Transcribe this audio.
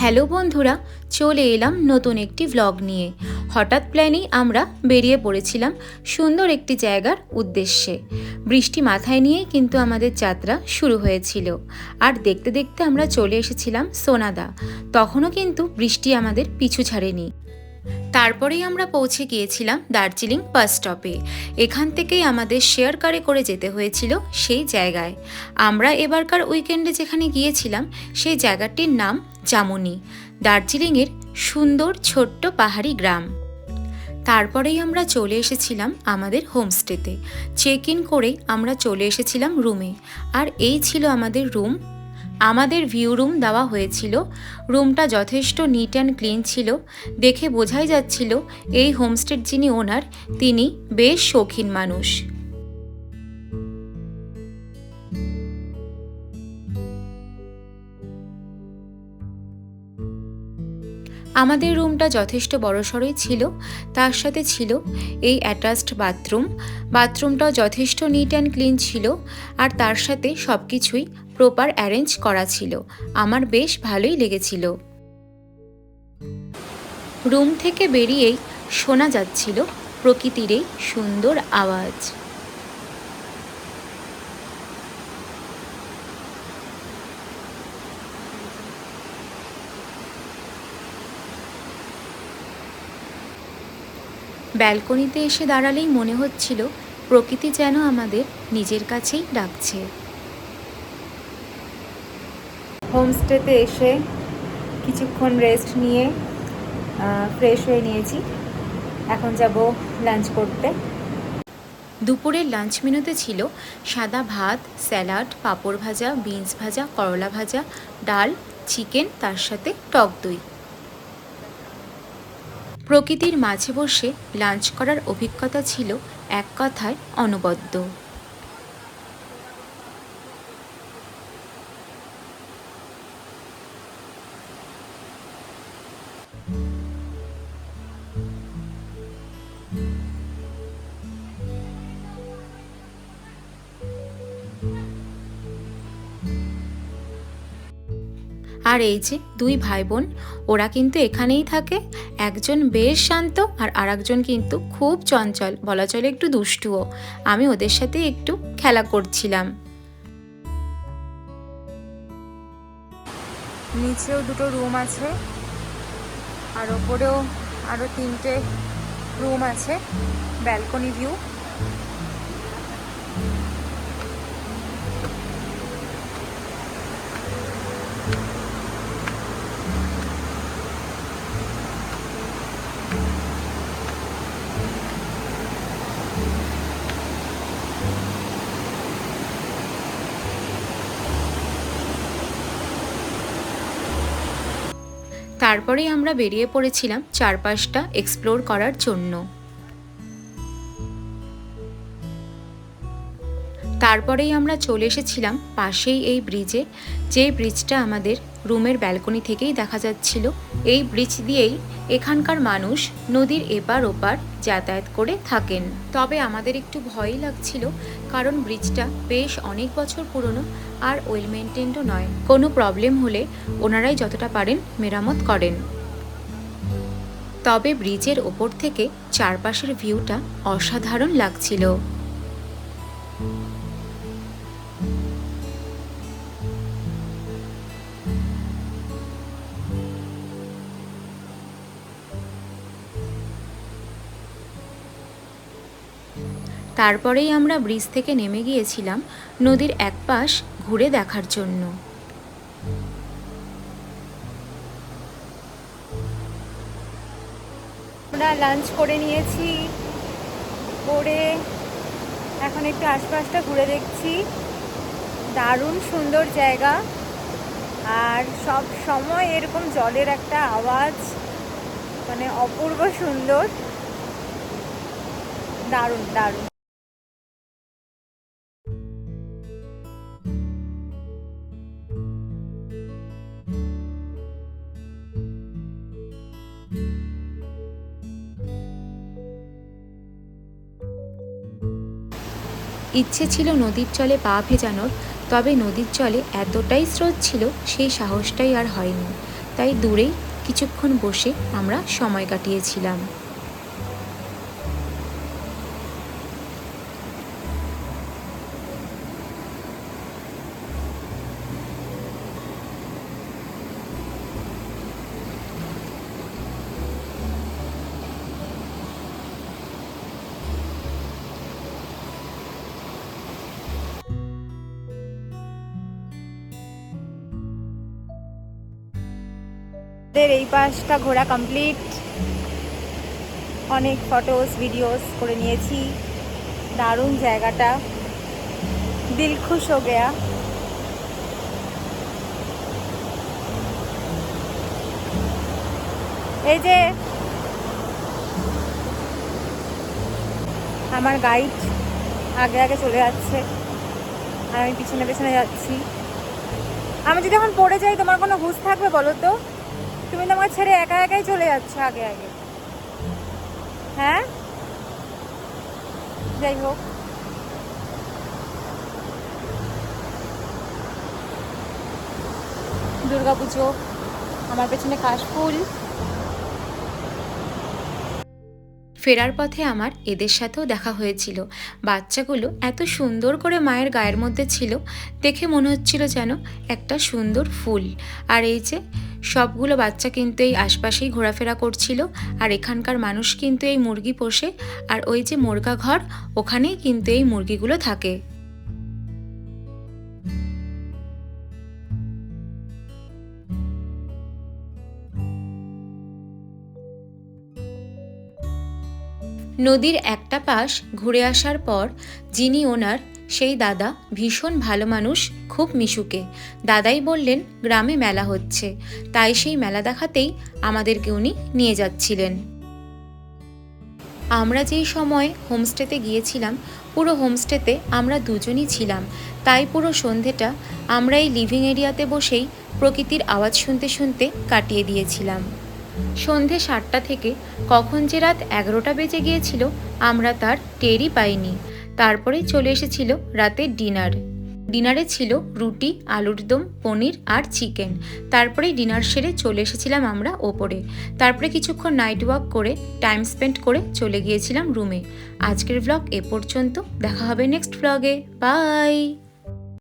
Hello বন্ধুরা, চলে এলাম নতুন একটি ভ্লগ নিয়ে। হঠাৎ প্ল্যানেই আমরা বেরিয়ে পড়েছিলাম সুন্দর একটি জায়গার উদ্দেশ্যে। বৃষ্টি মাথায় নিয়েই কিন্তু আমাদের যাত্রা শুরু হয়েছিল। আর দেখতে দেখতে আমরা চলে এসেছিলাম সোনাদা। তখনও কিন্তু বৃষ্টি আমাদের পিছু ছাড়েনি। তারপরেই আমরা পৌঁছে গিয়েছিলাম দার্জিলিং বাস স্টপে। এখান থেকেই আমাদের শেয়ার কারে করে যেতে হয়েছিল সেই জায়গায়। আমরা এবারকার উইকেন্ডে যেখানে গিয়েছিলাম সেই জায়গাটির নাম জামুনি, দার্জিলিংয়ের সুন্দর ছোট্ট পাহাড়ি গ্রাম। তারপরেই আমরা চলে এসেছিলাম আমাদের হোমস্টেতে। চেক ইন করেই আমরা চলে এসেছিলাম রুমে। আর এই ছিল আমাদের রুম। আমাদের ভিউ রুম দেওয়া হয়েছিল। রুমটা যথেষ্ট নিট অ্যান্ড ক্লিন ছিল। দেখে বোঝাই যাচ্ছিল এই হোমস্টের যিনি ওনার তিনি বেশ শৌখিন মানুষ। আমাদের রুমটা যথেষ্ট বড়সড়ই ছিল। তার সাথে ছিল এই অ্যাটাচড বাথরুম। বাথরুমটাও যথেষ্ট নিট অ্যান্ড ক্লিন ছিল। আর তার সাথে সব কিছুই প্রপার অ্যারেঞ্জ করা ছিল। আমার বেশ ভালোই লেগেছিল। রুম থেকে বেরিয়েই শোনা যাচ্ছিল প্রকৃতির এই সুন্দর আওয়াজ। ব্যালকনিতে এসে দাঁড়ালেই মনে হচ্ছিল প্রকৃতি যেন আমাদের নিজের কাছেই ডাকছে। হোমস্টেতে এসে কিছুক্ষণ রেস্ট নিয়ে ফ্রেশ হয়ে নিয়েছি। এখন যাব লাঞ্চ করতে। দুপুরের লাঞ্চ মেনুতে ছিল সাদা ভাত, স্যালাড, পাঁপড় ভাজা, বিনস ভাজা, করলা ভাজা, ডাল, চিকেন, তার সাথে টক দই। প্রকৃতির মাঝে বসে লাঞ্চ করার অভিজ্ঞতা ছিল এক কথায় অনবদ্য। আর এই যে দুই ভাই বোন, ওরা কিন্তু এখানেই থাকে। একজন বেশ শান্ত আর আরেকজন কিন্তু খুব চঞ্চল, বলা চলে একটু দুষ্টুও। আমি ওদের সাথে একটু খেলা করছিলাম। নিচেও দুটো রুম আছে আর ওপরেও আরও 3টে রুম আছে। Balcony view. তারপরেই আমরা বেরিয়ে পড়েছিলাম চারপাশটা এক্সপ্লোর করার জন্য। তারপরেই আমরা চলে এসেছিলাম পাশেই এই ব্রিজে, যে ব্রিজটা আমাদের রুমের ব্যালকনি থেকেই দেখা যাচ্ছিল। এই ব্রিজ দিয়েই এখানকার মানুষ নদীর এপার ওপার যাতায়াত করে থাকেন। তবে আমাদের একটু ভয়ই লাগছিল, কারণ ব্রিজটা বেশ অনেক বছর পুরনো আর ওয়েল মেনটেনও নয়। কোনো প্রবলেম হলে ওনারাই যতটা পারেন মেরামত করেন। তবে ব্রিজের ওপর থেকে চারপাশের ভিউটা অসাধারণ লাগছিল। তারপরেই আমরা ব্রিজ থেকে নেমে গিয়েছিলাম নদীর এক পাশ ঘুরে দেখার জন্য। আমরা লাঞ্চ করে নিয়েছি, করে এখন একটু আশপাশটা ঘুরে দেখছি। দারুণ সুন্দর জায়গা। আর সব সময় এরকম জলের একটা আওয়াজ, মানে অপূর্ব সুন্দর। দারুণ দারুণ। ইচ্ছে ছিল নদীর জলে পা ভেজানোর, তবে নদীর জলে এতটাই স্রোত ছিল সেই সাহসটাই আর হয়নি। তাই দূরেই কিছুক্ষণ বসে আমরা সময় কাটিয়েছিলাম। এই পাশটা ঘোরা কমপ্লিট, অনেক ফটোস ভিডিওস করে নিয়েছি। দারুণ জায়গাটা, দিল খুশ হো গয়া। এই যে আমার গাইড আগে আগে চলে যাচ্ছে আর আমি পিছনে পিছনে যাচ্ছি। আমি যদি এখন পড়ে যাই তোমার কোনো হুঁশ থাকবে বলো তো? তুমি তো আমাকে ছেড়ে একা একাই চলে যাচ্ছ আগে আগে। হ্যাঁ, যাই হোক, দুর্গাপুজো, আমার পেছনে কাশফুল। ফেরার পথে আমার এদের সাথেও দেখা হয়েছিল। বাচ্চাগুলো এত সুন্দর করে মায়ের গায়ের মধ্যে ছিল, দেখে মনে হচ্ছিল যেন একটা সুন্দর ফুল। আর এই যে সবগুলো বাচ্চা কিন্তু এই আশপাশেই ঘোরাফেরা করছিল। আর এখানকার মানুষ কিন্তু এই মুরগি পোষে, আর ওই যে মুরগা ঘর, ওখানেই কিন্তু এই মুরগিগুলো থাকে। নদীর একটা পাশ ঘুরে আসার পর যিনি ওনার, সেই দাদা ভীষণ ভালো মানুষ, খুব মিশুকে। দাদাই বললেন গ্রামে মেলা হচ্ছে, তাই সেই মেলা দেখাতেই আমাদেরকে উনি নিয়ে যাচ্ছিলেন। আমরা যেই সময় হোমস্টেতে গিয়েছিলাম, পুরো হোমস্টেতে আমরা দুজনই ছিলাম, তাই পুরো সন্ধেটা আমরা এই লিভিং এরিয়াতে বসেই প্রকৃতির আওয়াজ শুনতে শুনতে কাটিয়ে দিয়েছিলাম। সন্ধে 7টা থেকে কখন যে রাত 11টা বেজে গিয়েছিল আমরা তার টেরই পাইনি। তারপরে চলে এসেছিল রাতের ডিনার। ডিনারে ছিল রুটি, আলুর দম, পনির আর চিকেন। তারপরেই ডিনার সেরে চলে এসেছিলাম আমরা ওপরে। তারপরে কিছুক্ষণ নাইট ওয়াক করে টাইম স্পেন্ড করে চলে গিয়েছিলাম রুমে। আজকের ব্লগ এ পর্যন্ত, দেখা হবে নেক্সট ব্লগে। বাই।